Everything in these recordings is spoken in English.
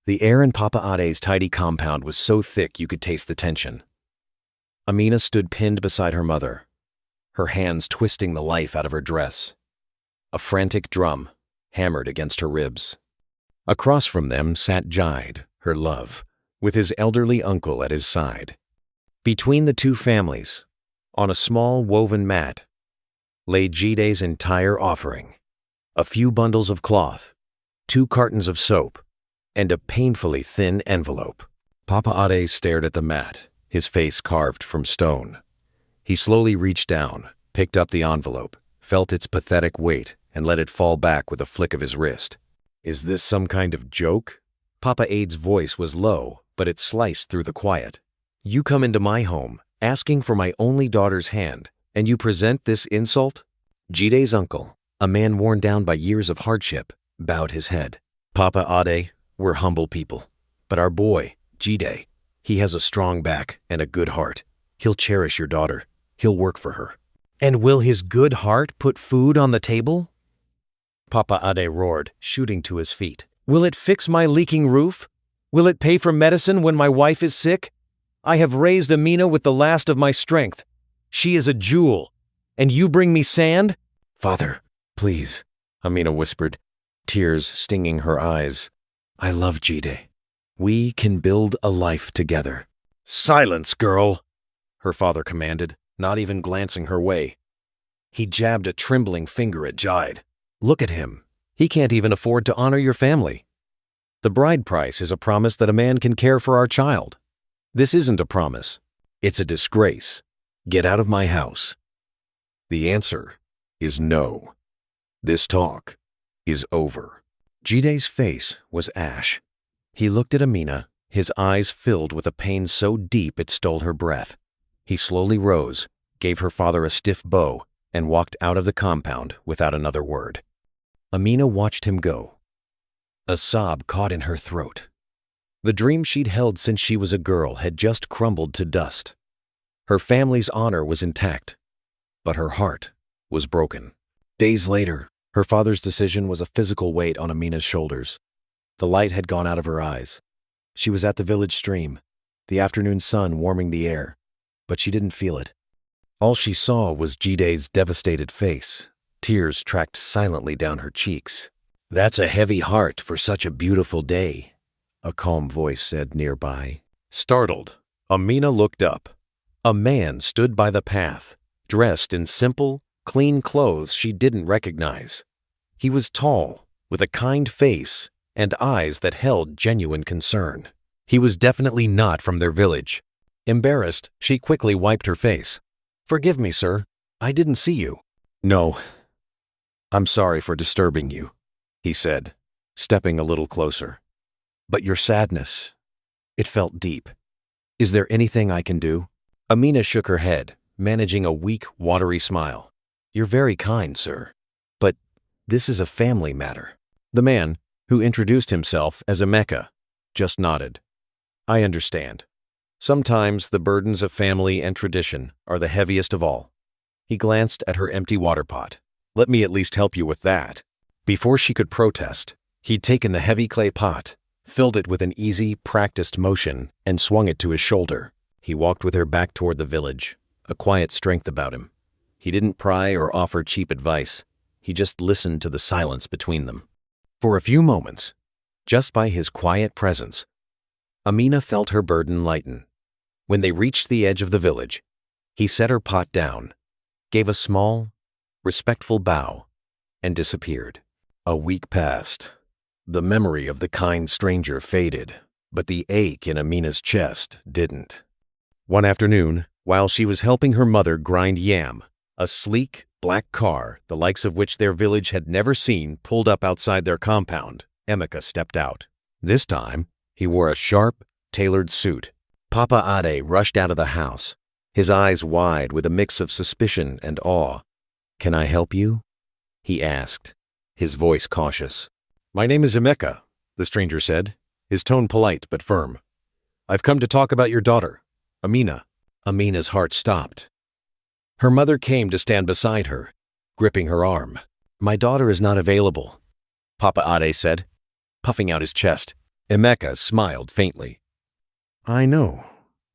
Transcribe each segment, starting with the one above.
The air in Papa Ade's tidy compound was so thick you could taste the tension. Amina stood pinned beside her mother, her hands twisting the life out of her dress. A frantic drum hammered against her ribs. Across from them sat Jide, her love, with his elderly uncle at his side. Between the two families, on a small woven mat, lay Jide's entire offering: a few bundles of cloth, 2 cartons of soap, and a painfully thin envelope. Papa Ade stared at the mat, his face carved from stone. He slowly reached down, picked up the envelope, felt its pathetic weight, and let it fall back with a flick of his wrist. "Is this some kind of joke?" Papa Ade's voice was low, but it sliced through the quiet. "You come into my home, asking for my only daughter's hand, and you present this insult?" Jide's uncle, a man worn down by years of hardship, bowed his head. "Papa Ade, we're humble people, but our boy, Jide, he has a strong back and a good heart. He'll cherish your daughter. He'll work for her." "And will his good heart put food on the table?" Papa Ade roared, shooting to his feet. "Will it fix my leaking roof? Will it pay for medicine when my wife is sick? I have raised Amina with the last of my strength. She is a jewel, and you bring me sand?" "Father, please," Amina whispered, tears stinging her eyes. "I love Jide. We can build a life together." "Silence, girl," her father commanded, not even glancing her way. He jabbed a trembling finger at Jide. "Look at him. He can't even afford to honor your family. The bride price is a promise that a man can care for our child. This isn't a promise. It's a disgrace. Get out of my house." The answer is no. This talk is over. Jide's face was ash. He looked at Amina, his eyes filled with a pain so deep it stole her breath. He slowly rose, gave her father a stiff bow, and walked out of the compound without another word. Amina watched him go. A sob caught in her throat. The dream she'd held since she was a girl had just crumbled to dust. Her family's honor was intact, but her heart was broken. Days later, her father's decision was a physical weight on Amina's shoulders. The light had gone out of her eyes. She was at the village stream, the afternoon sun warming the air, but she didn't feel it. All she saw was Jide's devastated face. Tears tracked silently down her cheeks. "That's a heavy heart for such a beautiful day," a calm voice said nearby. Startled, Amina looked up. A man stood by the path, dressed in simple, clean clothes she didn't recognize. He was tall, with a kind face and eyes that held genuine concern. He was definitely not from their village. Embarrassed, she quickly wiped her face. "Forgive me, sir. I didn't see you." "No. I'm sorry for disturbing you," he said, stepping a little closer. "But your sadness, it felt deep. Is there anything I can do?" Amina shook her head, managing a weak, watery smile. "You're very kind, sir. But this is a family matter." The man, who introduced himself as Emeka, just nodded. "I understand. Sometimes the burdens of family and tradition are the heaviest of all." He glanced at her empty water pot. "Let me at least help you with that." Before she could protest, he'd taken the heavy clay pot, filled it with an easy, practiced motion, and swung it to his shoulder. He walked with her back toward the village, a quiet strength about him. He didn't pry or offer cheap advice. He just listened to the silence between them. For a few moments, just by his quiet presence, Amina felt her burden lighten. When they reached the edge of the village, he set her pot down, gave a small, respectful bow, and disappeared. A week passed. The memory of the kind stranger faded, but the ache in Amina's chest didn't. One afternoon, while she was helping her mother grind yam, a sleek, black car, the likes of which their village had never seen, pulled up outside their compound. Emeka stepped out. This time, he wore a sharp, tailored suit. Papa Ade rushed out of the house, his eyes wide with a mix of suspicion and awe. "Can I help you?" he asked, his voice cautious. "My name is Emeka," the stranger said, his tone polite but firm. "I've come to talk about your daughter, Amina." Amina's heart stopped. Her mother came to stand beside her, gripping her arm. "My daughter is not available," Papa Ade said, puffing out his chest. Emeka smiled faintly. I know.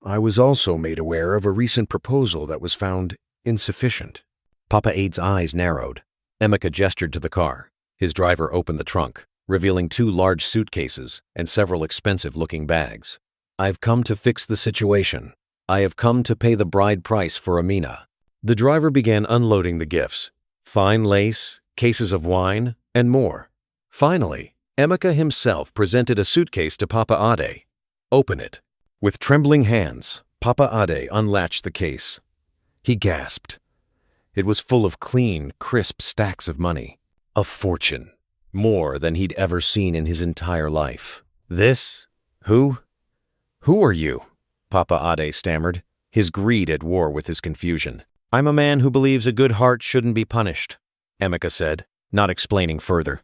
I was also made aware of a recent proposal that was found insufficient. Papa Ade's eyes narrowed. Emeka gestured to the car. His driver opened the trunk, revealing 2 large suitcases and several expensive-looking bags. I've come to fix the situation. I have come to pay the bride price for Amina. The driver began unloading the gifts. Fine lace, cases of wine, and more. Finally, Emeka himself presented a suitcase to Papa Ade. Open it. With trembling hands, Papa Ade unlatched the case. He gasped. It was full of clean, crisp stacks of money. A fortune. More than he'd ever seen in his entire life. This? Who? Who are you? Papa Ade stammered, his greed at war with his confusion. I'm a man who believes a good heart shouldn't be punished, Emeka said, not explaining further.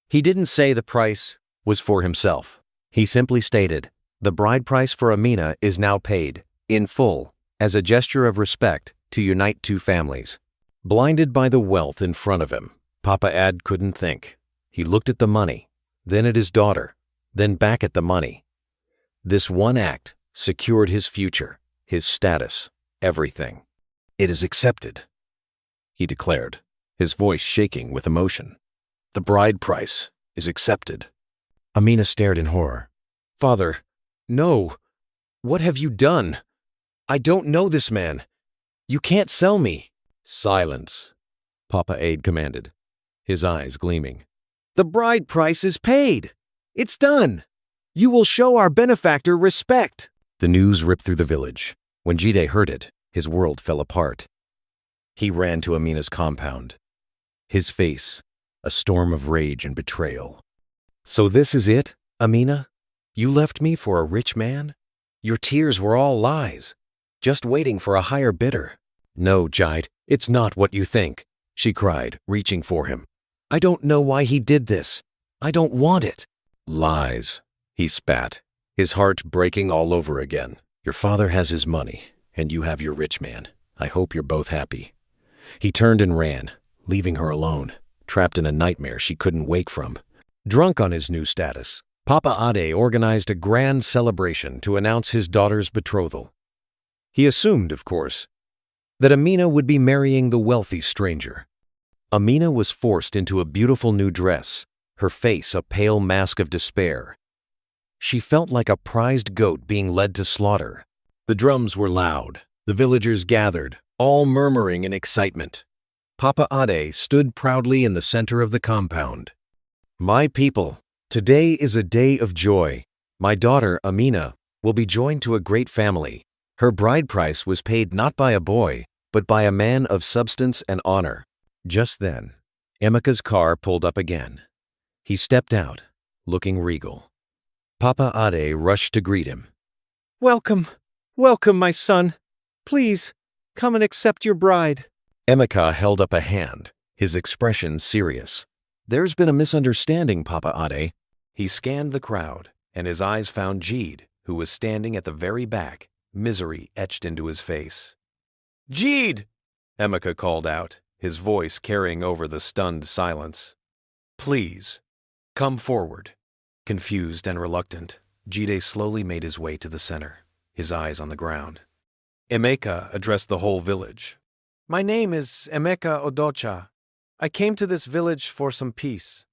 He didn't say the price was for himself. He simply stated, the bride price for Amina is now paid, in full, as a gesture of respect to unite 2 families. Blinded by the wealth in front of him, Papa Ade couldn't think. He looked at the money, then at his daughter, then back at the money. This one act secured his future, his status, everything. It is accepted, he declared, his voice shaking with emotion. The bride price is accepted. Amina stared in horror. Father, no. What have you done? I don't know this man. You can't sell me. Silence, Papa Ade commanded, his eyes gleaming. The bride price is paid. It's done. You will show our benefactor respect. The news ripped through the village. When Jide heard it, his world fell apart. He ran to Amina's compound. His face, a storm of rage and betrayal. So this is it, Amina? You left me for a rich man? Your tears were all lies, just waiting for a higher bidder. No, Jide, it's not what you think, she cried, reaching for him. I don't know why he did this. I don't want it. Lies, he spat, his heart breaking all over again. Your father has his money, and you have your rich man. I hope you're both happy. He turned and ran, leaving her alone, trapped in a nightmare she couldn't wake from. Drunk on his new status, Papa Ade organized a grand celebration to announce his daughter's betrothal. He assumed, of course, that Amina would be marrying the wealthy stranger. Amina was forced into a beautiful new dress, her face a pale mask of despair. She felt like a prized goat being led to slaughter. The drums were loud. The villagers gathered, all murmuring in excitement. Papa Ade stood proudly in the center of the compound. My people, today is a day of joy. My daughter, Amina, will be joined to a great family. Her bride price was paid not by a boy, but by a man of substance and honor. Just then, Emeka's car pulled up again. He stepped out, looking regal. Papa Ade rushed to greet him. Welcome, welcome, my son. Please, come and accept your bride. Emeka held up a hand, his expression serious. There's been a misunderstanding, Papa Ade. He scanned the crowd, and his eyes found Jide, who was standing at the very back, misery etched into his face. Jide! Emeka called out, his voice carrying over the stunned silence. Please, come forward. Confused and reluctant, Jide slowly made his way to the center, his eyes on the ground. Emeka addressed the whole village. My name is Emeka Odocha. I came to this village for some peace.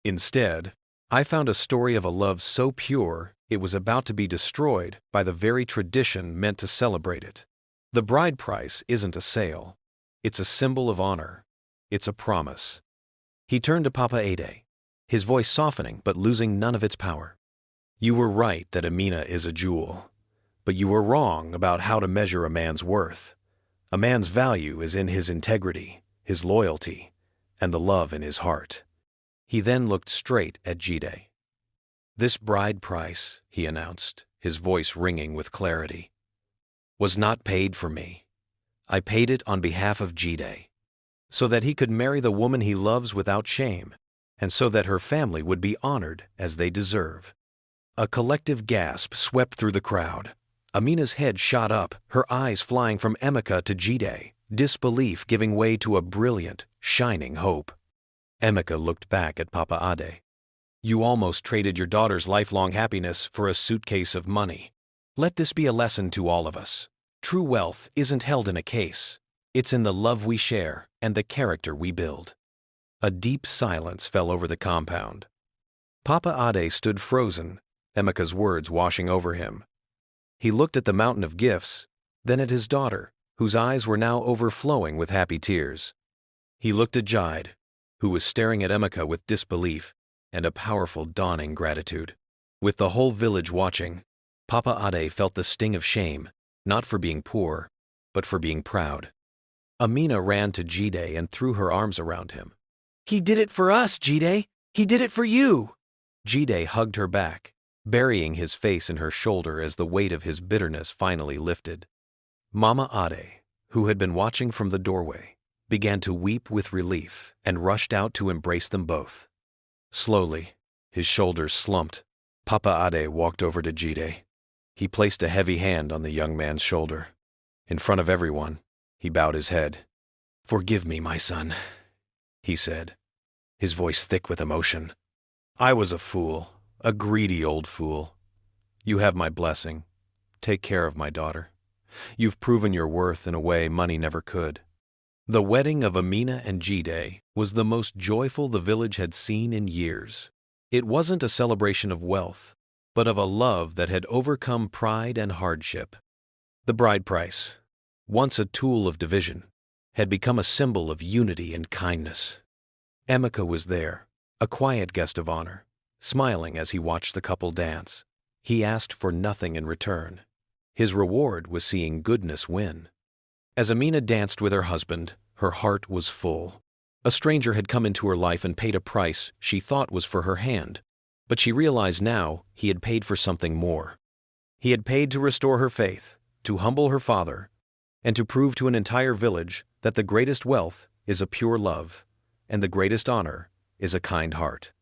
Instead, I found a story of a love so pure it was about to be destroyed by the very tradition meant to celebrate it. The bride price isn't a sale. It's a symbol of honor. It's a promise. He turned to Papa Ade, his voice softening but losing none of its power. You were right that Amina is a jewel, but you were wrong about how to measure a man's worth. A man's value is in his integrity, his loyalty, and the love in his heart. He then looked straight at Jide. This bride price, he announced, his voice ringing with clarity, was not paid for me. I paid it on behalf of Jide, so that he could marry the woman he loves without shame, and so that her family would be honored as they deserve. A collective gasp swept through the crowd. Amina's head shot up, her eyes flying from Emeka to Jide, disbelief giving way to a brilliant, shining hope. Emeka looked back at Papa Ade. You almost traded your daughter's lifelong happiness for a suitcase of money. Let this be a lesson to all of us. True wealth isn't held in a case. It's in the love we share and the character we build. A deep silence fell over the compound. Papa Ade stood frozen, Emeka's words washing over him. He looked at the mountain of gifts, then at his daughter, whose eyes were now overflowing with happy tears. He looked at Jide, who was staring at Emeka with disbelief and a powerful dawning gratitude. With the whole village watching, Papa Ade felt the sting of shame, not for being poor, but for being proud. Amina ran to Jide and threw her arms around him. "He did it for us, Jide! He did it for you!" Jide hugged her back, burying his face in her shoulder as the weight of his bitterness finally lifted. Mama Ade, who had been watching from the doorway, began to weep with relief and rushed out to embrace them both. Slowly, his shoulders slumped, Papa Ade walked over to Jide. He placed a heavy hand on the young man's shoulder. In front of everyone, he bowed his head. "Forgive me, my son," he said, his voice thick with emotion. "I was a fool, a greedy old fool. You have my blessing. Take care of my daughter. You've proven your worth in a way money never could." The wedding of Amina and Jide was the most joyful the village had seen in years. It wasn't a celebration of wealth, but of a love that had overcome pride and hardship. The bride price, once a tool of division, had become a symbol of unity and kindness. Emeka was there, a quiet guest of honor, smiling as he watched the couple dance. He asked for nothing in return. His reward was seeing goodness win. As Amina danced with her husband, her heart was full. A stranger had come into her life and paid a price she thought was for her hand, but she realized now he had paid for something more. He had paid to restore her faith, to humble her father, and to prove to an entire village that the greatest wealth is a pure love, and the greatest honor is a kind heart.